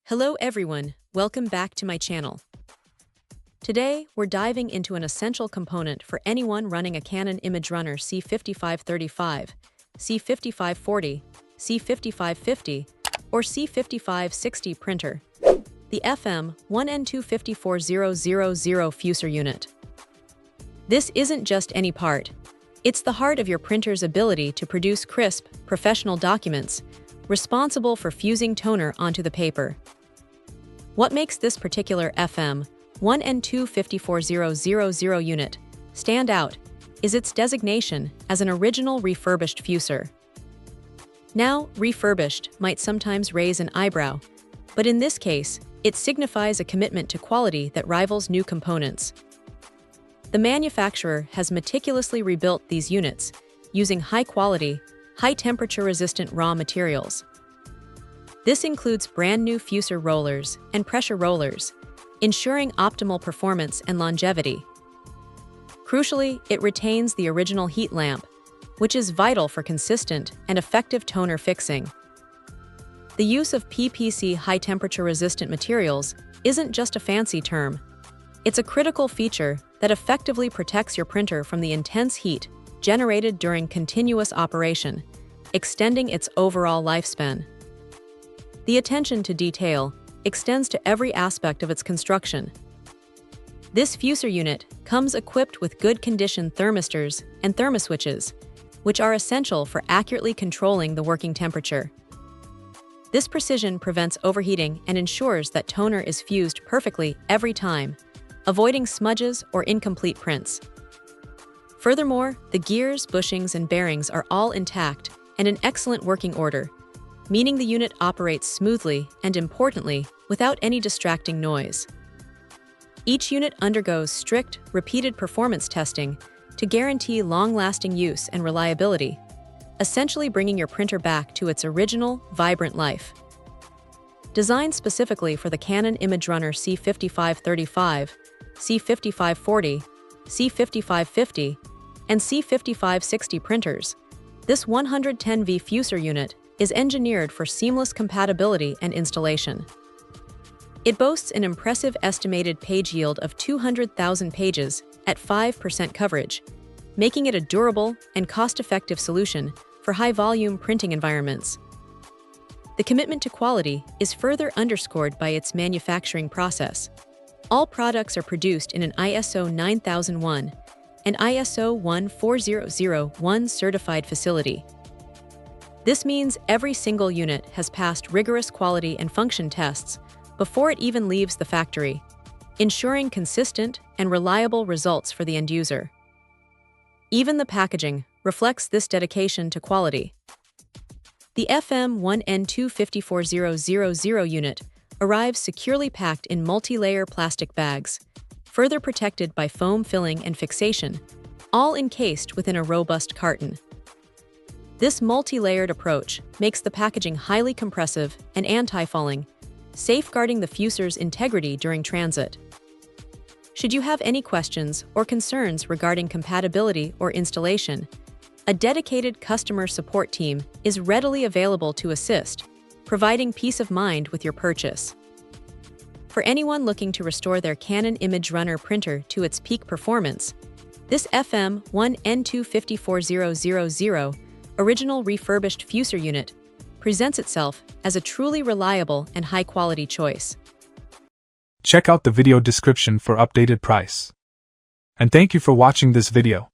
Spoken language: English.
Hello everyone, welcome back to my channel. Today, we're diving into an essential component for anyone running a Canon ImageRunner C5535, C5540, C5550, or C5560 printer, the FM1-N254-000 fuser unit. This isn't just any part. It's the heart of your printer's ability to produce crisp, professional documents, responsible for fusing toner onto the paper. What makes this particular FM1-N254-000 unit stand out is its designation as an original refurbished fuser. Now, refurbished might sometimes raise an eyebrow, but in this case, it signifies a commitment to quality that rivals new components. The manufacturer has meticulously rebuilt these units using high-quality, high-temperature-resistant raw materials. This includes brand-new fuser rollers and pressure rollers, ensuring optimal performance and longevity. Crucially, it retains the original heat lamp, which is vital for consistent and effective toner fixing. The use of PPC high-temperature-resistant materials isn't just a fancy term. It's a critical feature that effectively protects your printer from the intense heat generated during continuous operation, extending its overall lifespan. The attention to detail extends to every aspect of its construction. This fuser unit comes equipped with good-condition thermistors and thermoswitches, which are essential for accurately controlling the working temperature. This precision prevents overheating and ensures that toner is fused perfectly every time, avoiding smudges or incomplete prints. Furthermore, the gears, bushings, and bearings are all intact and in excellent working order, meaning the unit operates smoothly and, importantly, without any distracting noise. Each unit undergoes strict, repeated performance testing to guarantee long-lasting use and reliability, essentially bringing your printer back to its original, vibrant life. Designed specifically for the Canon ImageRunner C5535, C5540, C5550, and C5560 printers, this 110V fuser unit is engineered for seamless compatibility and installation. It boasts an impressive estimated page yield of 200,000 pages at 5% coverage, making it a durable and cost-effective solution for high-volume printing environments. The commitment to quality is further underscored by its manufacturing process. All products are produced in an ISO 9001 and ISO 14001 certified facility. This means every single unit has passed rigorous quality and function tests before it even leaves the factory, ensuring consistent and reliable results for the end user. Even the packaging reflects this dedication to quality. The FM1-N254-000 unit arrives securely packed in multi-layer plastic bags, further protected by foam filling and fixation, all encased within a robust carton. This multi-layered approach makes the packaging highly compressive and anti-falling, safeguarding the fuser's integrity during transit. Should you have any questions or concerns regarding compatibility or installation, a dedicated customer support team is readily available to assist, providing peace of mind with your purchase. For anyone looking to restore their Canon ImageRunner printer to its peak performance, this FM1-N254-000 original refurbished fuser unit presents itself as a truly reliable and high-quality choice. Check out the video description for updated price. And thank you for watching this video.